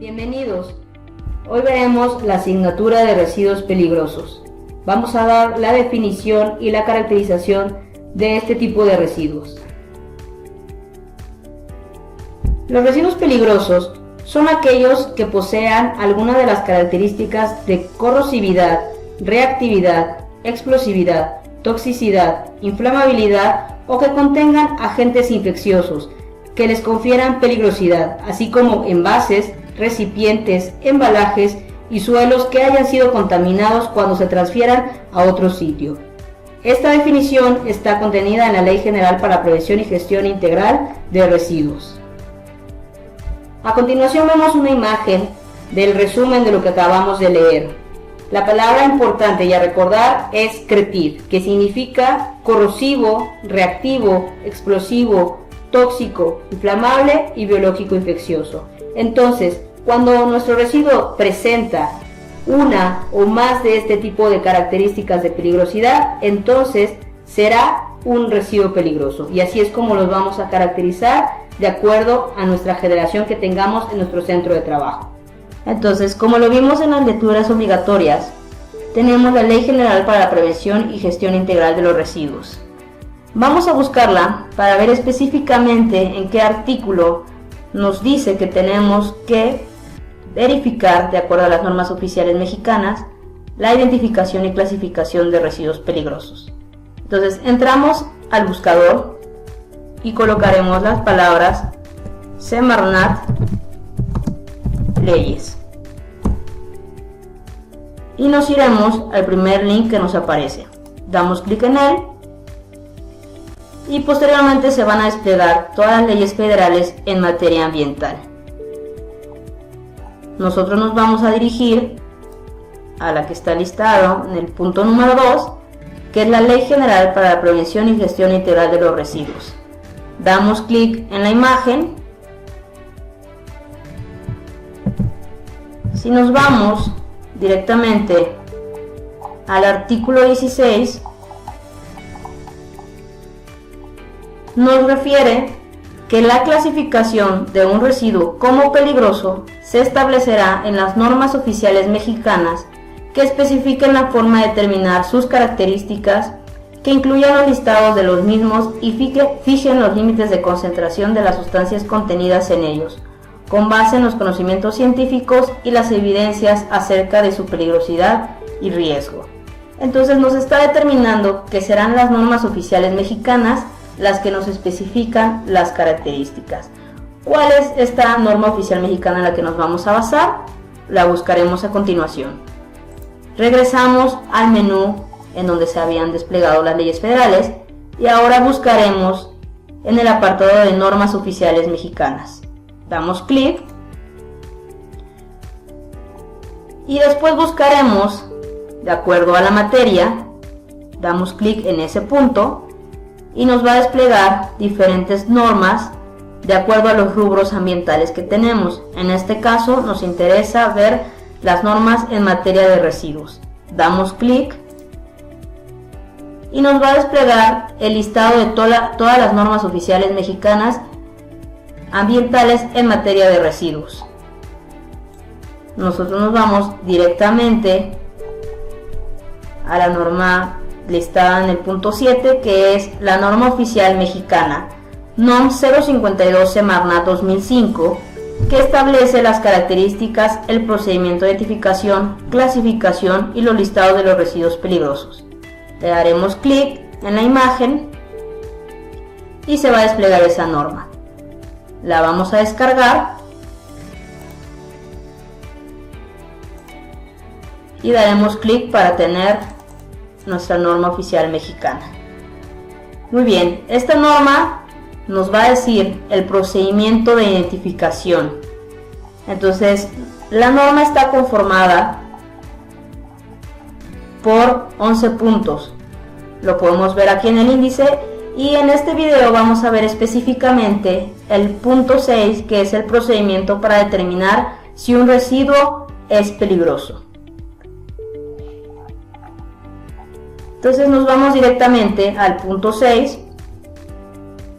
Bienvenidos. Hoy veremos la asignatura de residuos peligrosos. Vamos a dar la definición y la caracterización de este tipo de residuos. Los residuos peligrosos son aquellos que posean alguna de las características de corrosividad, reactividad, explosividad, toxicidad, inflamabilidad o que contengan agentes infecciosos que les confieran peligrosidad, así como envases, recipientes, embalajes y suelos que hayan sido contaminados cuando se transfieran a otro sitio. Esta definición está contenida en la Ley General para la Prevención y Gestión Integral de Residuos. A continuación vemos una imagen del resumen de lo que acabamos de leer. La palabra importante y a recordar es cretir, que significa corrosivo, reactivo, explosivo, tóxico, inflamable y biológico infeccioso. Entonces, cuando nuestro residuo presenta una o más de este tipo de características de peligrosidad, entonces será un residuo peligroso. Y así es como los vamos a caracterizar de acuerdo a nuestra generación que tengamos en nuestro centro de trabajo. Entonces, como lo vimos en las lecturas obligatorias, tenemos la Ley General para la Prevención y Gestión Integral de los Residuos. Vamos a buscarla para ver específicamente en qué artículo nos dice que tenemos que verificar, de acuerdo a las normas oficiales mexicanas, la identificación y clasificación de residuos peligrosos. Entonces entramos al buscador y colocaremos las palabras Semarnat Leyes y nos iremos al primer link que nos aparece. Damos clic en él y posteriormente se van a desplegar todas las leyes federales en materia ambiental. Nosotros nos vamos a dirigir a la que está listado en el punto número 2, que es la Ley General para la Prevención y Gestión Integral de los Residuos. Damos clic en la imagen. Si nos vamos directamente al artículo 16, nos refiere que la clasificación de un residuo como peligroso se establecerá en las normas oficiales mexicanas que especifiquen la forma de determinar sus características, que incluyan los listados de los mismos y fijen los límites de concentración de las sustancias contenidas en ellos, con base en los conocimientos científicos y las evidencias acerca de su peligrosidad y riesgo. Entonces nos está determinando que serán las normas oficiales mexicanas las que nos especifican las características. ¿Cuál es esta norma oficial mexicana en la que nos vamos a basar? La buscaremos a continuación. Regresamos al menú en donde se habían desplegado las leyes federales y ahora buscaremos en el apartado de normas oficiales mexicanas. Damos clic y después buscaremos de acuerdo a la materia. Damos clic en ese punto y nos va a desplegar diferentes normas de acuerdo a los rubros ambientales que tenemos. En este caso nos interesa ver las normas en materia de residuos. Damos clic y nos va a desplegar el listado de todas las normas oficiales mexicanas ambientales en materia de residuos. Nosotros nos vamos directamente a la norma listada en el punto 7, que es la norma oficial mexicana NOM 052 Semarnat 2005, que establece las características, el procedimiento de identificación, clasificación y los listados de los residuos peligrosos. Le daremos clic en la imagen y se va a desplegar esa norma. La vamos a descargar y daremos clic para tener nuestra norma oficial mexicana. Muy bien, esta norma nos va a decir el procedimiento de identificación. Entonces, la norma está conformada por 11 puntos. Lo podemos ver aquí en el índice y en este video vamos a ver específicamente el punto 6, que es el procedimiento para determinar si un residuo es peligroso. Entonces nos vamos directamente al punto 6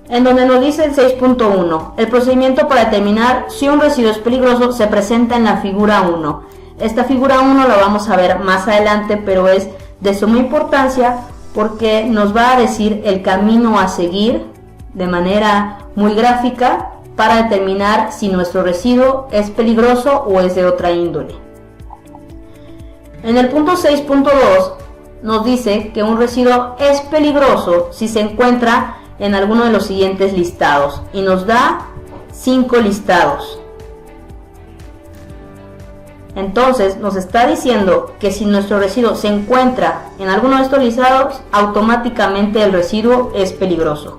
en donde nos dice el 6.1, el procedimiento para determinar si un residuo es peligroso se presenta en la figura 1. Esta figura 1 la vamos a ver más adelante, pero es de suma importancia porque nos va a decir el camino a seguir de manera muy gráfica para determinar si nuestro residuo es peligroso o es de otra índole. En el punto 6.2 nos dice que un residuo es peligroso si se encuentra en alguno de los siguientes listados y nos da 5 listados. Entonces nos está diciendo que si nuestro residuo se encuentra en alguno de estos listados, automáticamente el residuo es peligroso.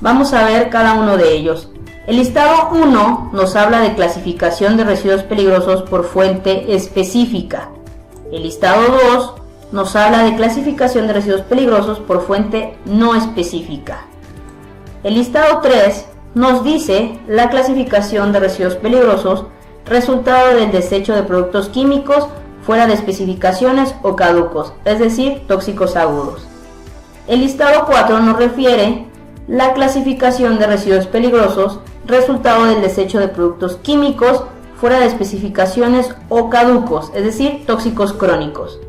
Vamos a ver cada uno de ellos. El listado 1 nos habla de clasificación de residuos peligrosos por fuente específica. El listado 2 nos habla de clasificación de residuos peligrosos por fuente no específica. El listado 3 nos dice la clasificación de residuos peligrosos resultado del desecho de productos químicos fuera de especificaciones o caducos, es decir, tóxicos agudos. El listado 4 nos refiere la clasificación de residuos peligrosos resultado del desecho de productos químicos fuera de especificaciones o caducos, es decir, tóxicos crónicos.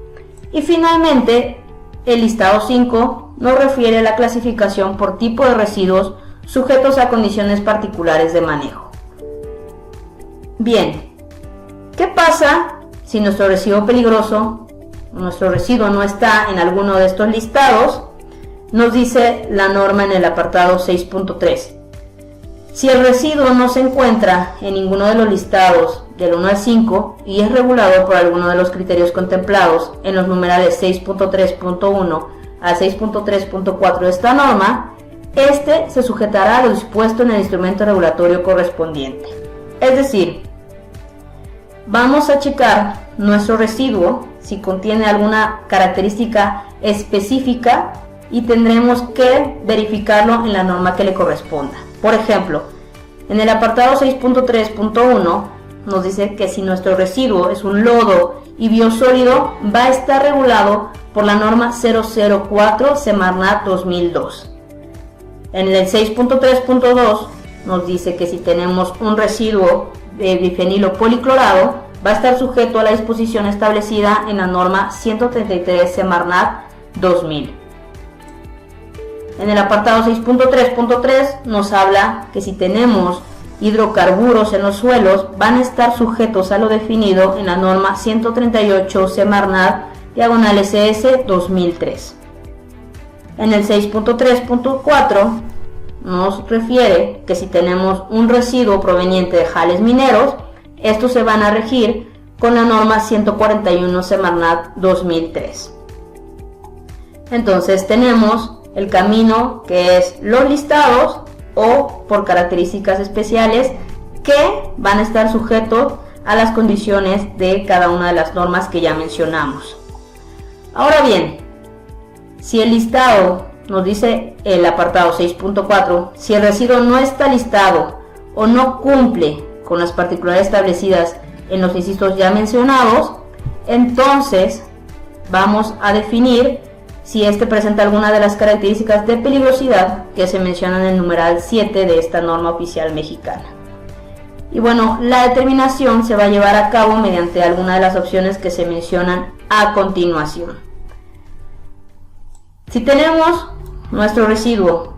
Y finalmente, el listado 5 nos refiere a la clasificación por tipo de residuos sujetos a condiciones particulares de manejo. Bien, ¿qué pasa si nuestro residuo peligroso, nuestro residuo no está en alguno de estos listados? Nos dice la norma en el apartado 6.3. Si el residuo no se encuentra en ninguno de los listados del 1 al 5 y es regulado por alguno de los criterios contemplados en los numerales 6.3.1 a 6.3.4 de esta norma, este se sujetará a lo dispuesto en el instrumento regulatorio correspondiente. Es decir, vamos a checar nuestro residuo si contiene alguna característica específica y tendremos que verificarlo en la norma que le corresponda. Por ejemplo, en el apartado 6.3.1 nos dice que si nuestro residuo es un lodo y biosólido, va a estar regulado por la norma 004 Semarnat 2002. En el 6.3.2 nos dice que si tenemos un residuo de bifenilo policlorado, va a estar sujeto a la disposición establecida en la norma 133 Semarnat 2000. En el apartado 6.3.3 nos habla que si tenemos hidrocarburos en los suelos, van a estar sujetos a lo definido en la norma 138 Semarnat /SS 2003. En el 6.3.4 nos refiere que si tenemos un residuo proveniente de jales mineros, estos se van a regir con la norma 141 Semarnat 2003. Entonces tenemos el camino que es los listados o por características especiales que van a estar sujetos a las condiciones de cada una de las normas que ya mencionamos. Ahora bien, si el listado nos dice el apartado 6.4, si el residuo no está listado o no cumple con las particularidades establecidas en los incisos ya mencionados, entonces vamos a definir si este presenta alguna de las características de peligrosidad que se mencionan en el numeral 7 de esta norma oficial mexicana. Y bueno, la determinación se va a llevar a cabo mediante alguna de las opciones que se mencionan a continuación. Si tenemos nuestro residuo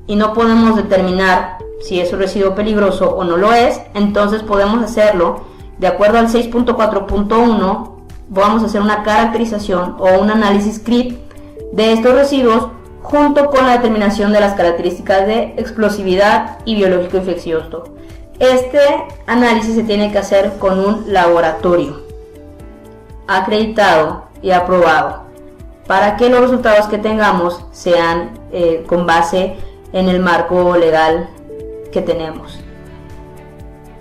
y no podemos determinar si es un residuo peligroso o no lo es, entonces podemos hacerlo de acuerdo al 6.4.1. Vamos a hacer una caracterización o un análisis CRIP de estos residuos junto con la determinación de las características de explosividad y biológico infeccioso. Este análisis se tiene que hacer con un laboratorio acreditado y aprobado para que los resultados que tengamos sean con base en el marco legal que tenemos.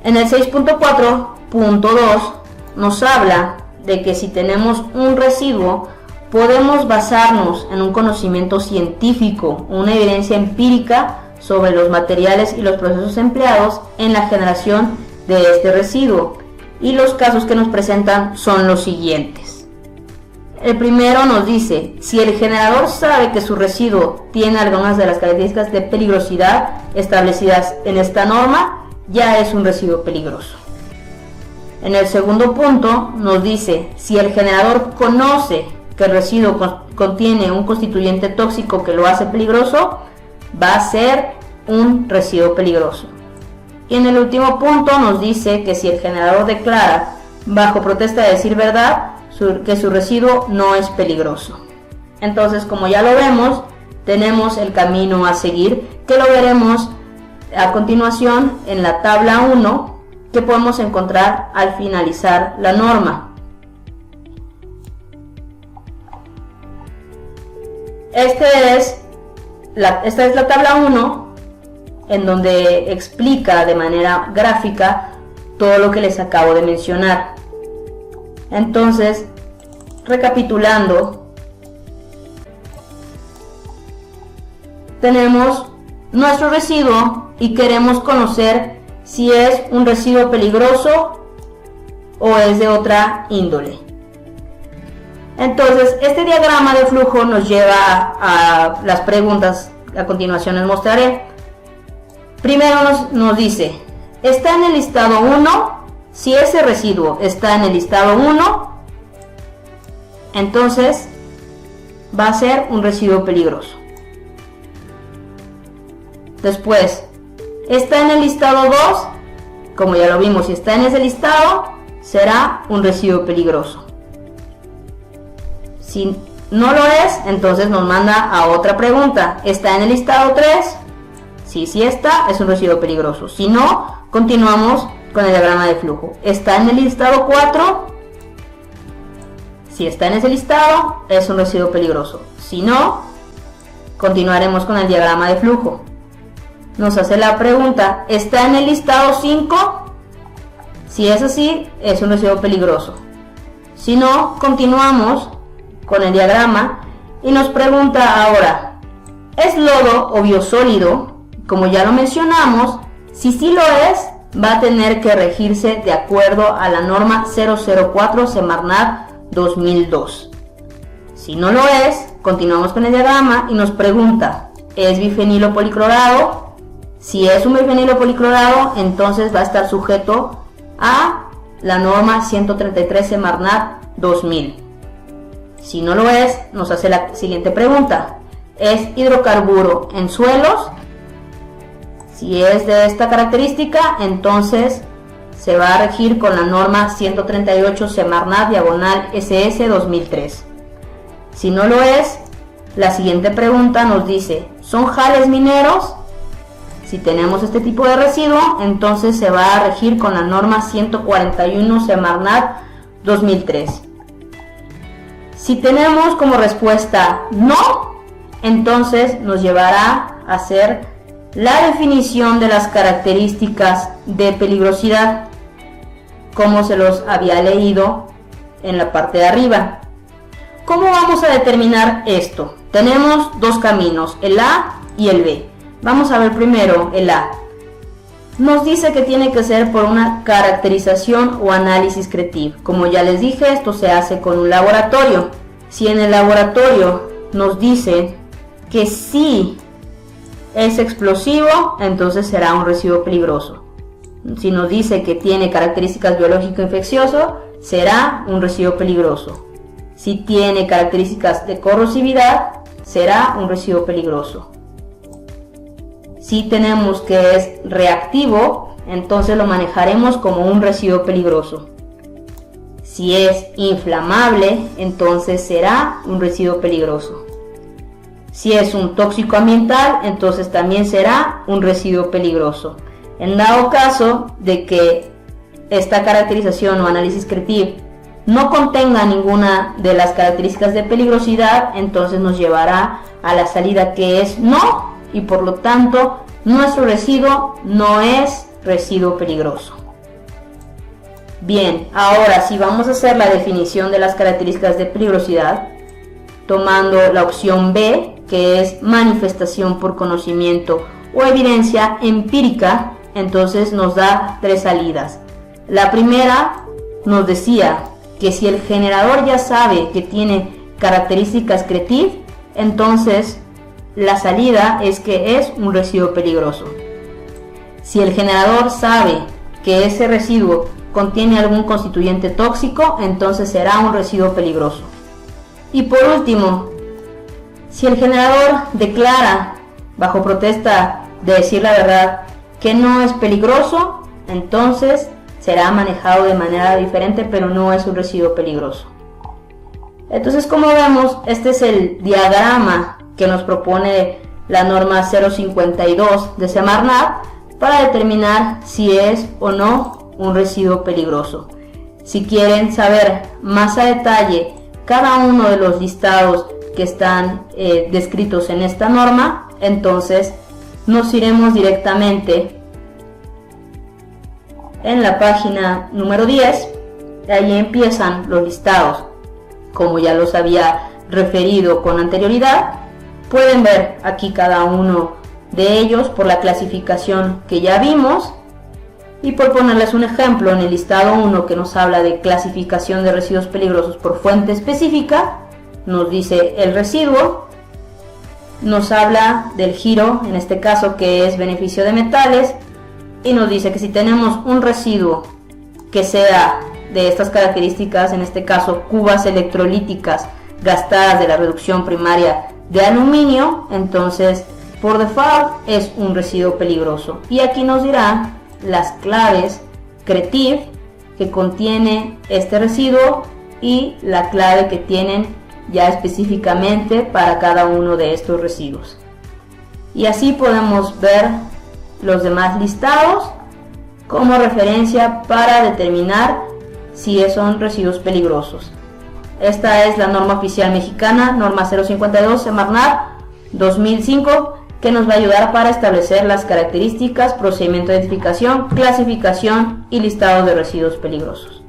En el 6.4.2 nos habla de que si tenemos un residuo podemos basarnos en un conocimiento científico, una evidencia empírica sobre los materiales y los procesos empleados en la generación de este residuo, y los casos que nos presentan son los siguientes. El primero nos dice, si el generador sabe que su residuo tiene algunas de las características de peligrosidad establecidas en esta norma, ya es un residuo peligroso. En el segundo punto nos dice, si el generador conoce que el residuo contiene un constituyente tóxico que lo hace peligroso, va a ser un residuo peligroso. Y en el último punto nos dice que si el generador declara, bajo protesta de decir verdad, que su residuo no es peligroso. Entonces, como ya lo vemos, tenemos el camino a seguir, que lo veremos a continuación en la tabla 1, que podemos encontrar al finalizar la norma. Esta es la tabla 1, en donde explica de manera gráfica todo lo que les acabo de mencionar. Entonces, recapitulando, tenemos nuestro residuo y queremos conocer si es un residuo peligroso o es de otra índole. Entonces, este diagrama de flujo nos lleva a las preguntas que a continuación les mostraré. Primero nos dice, ¿está en el listado 1? Si ese residuo está en el listado 1, entonces va a ser un residuo peligroso. Después, ¿está en el listado 2? Como ya lo vimos, si está en ese listado, será un residuo peligroso. Si no lo es, entonces nos manda a otra pregunta. ¿Está en el listado 3? Si sí está, es un residuo peligroso. Si no, continuamos con el diagrama de flujo. ¿Está en el listado 4? Si está en ese listado, es un residuo peligroso. Si no, continuaremos con el diagrama de flujo. Nos hace la pregunta, ¿está en el listado 5? Si es así, es un residuo peligroso. Si no, continuamos con el diagrama y nos pregunta ahora, ¿es lodo o biosólido? Como ya lo mencionamos, si sí lo es, va a tener que regirse de acuerdo a la norma 004 Semarnat 2002. Si no lo es, continuamos con el diagrama y nos pregunta, ¿es bifenilo policlorado? Si es un bifenilo policlorado, entonces va a estar sujeto a la norma 133 Semarnat 2000. Si no lo es, nos hace la siguiente pregunta, ¿es hidrocarburo en suelos? Si es de esta característica, entonces se va a regir con la norma 138 Semarnat /SS 2003. Si no lo es, la siguiente pregunta nos dice, ¿son jales mineros? Si tenemos este tipo de residuo, entonces se va a regir con la norma 141 Semarnat 2003. Si tenemos como respuesta no, entonces nos llevará a hacer la definición de las características de peligrosidad, como se los había leído en la parte de arriba. ¿Cómo vamos a determinar esto? Tenemos dos caminos, el A y el B. Vamos a ver primero el A. Nos dice que tiene que ser por una caracterización o análisis creativo. Como ya les dije, esto se hace con un laboratorio. Si en el laboratorio nos dice que sí es explosivo, entonces será un residuo peligroso. Si nos dice que tiene características biológico-infeccioso, será un residuo peligroso. Si tiene características de corrosividad, será un residuo peligroso. Si tenemos que es reactivo, entonces lo manejaremos como un residuo peligroso. Si es inflamable, entonces será un residuo peligroso. Si es un tóxico ambiental, entonces también será un residuo peligroso. En dado caso de que esta caracterización o análisis creativo no contenga ninguna de las características de peligrosidad, entonces nos llevará a la salida que es no, y por lo tanto nuestro residuo no es residuo peligroso. Bien, ahora si vamos a hacer la definición de las características de peligrosidad, tomando la opción B, que es manifestación por conocimiento o evidencia empírica, entonces nos da tres salidas. La primera nos decía que si el generador ya sabe que tiene características CRETIV, entonces la salida es que es un residuo peligroso. Si el generador sabe que ese residuo contiene algún constituyente tóxico, entonces será un residuo peligroso. Y por último, si el generador declara, bajo protesta de decir la verdad, que no es peligroso, entonces será manejado de manera diferente, pero no es un residuo peligroso. Entonces, como vemos, este es el diagrama que nos propone la norma 052 de Semarnat para determinar si es o no un residuo peligroso. Si quieren saber más a detalle cada uno de los listados que están descritos en esta norma, entonces nos iremos directamente en la página número 10. Ahí empiezan los listados, como ya los había referido con anterioridad. Pueden ver aquí cada uno de ellos por la clasificación que ya vimos. Y por ponerles un ejemplo, en el listado 1, que nos habla de clasificación de residuos peligrosos por fuente específica, nos dice el residuo, nos habla del giro, en este caso que es beneficio de metales, y nos dice que si tenemos un residuo que sea de estas características, en este caso cubas electrolíticas gastadas de la reducción primaria de aluminio, entonces por default es un residuo peligroso. Y aquí nos dirá las claves CRETIV que contiene este residuo y la clave que tienen ya específicamente para cada uno de estos residuos. Y así podemos ver los demás listados como referencia para determinar si son residuos peligrosos. Esta es la norma oficial mexicana, norma 052 Semarnat 2005, que nos va a ayudar para establecer las características, procedimiento de identificación, clasificación y listado de residuos peligrosos.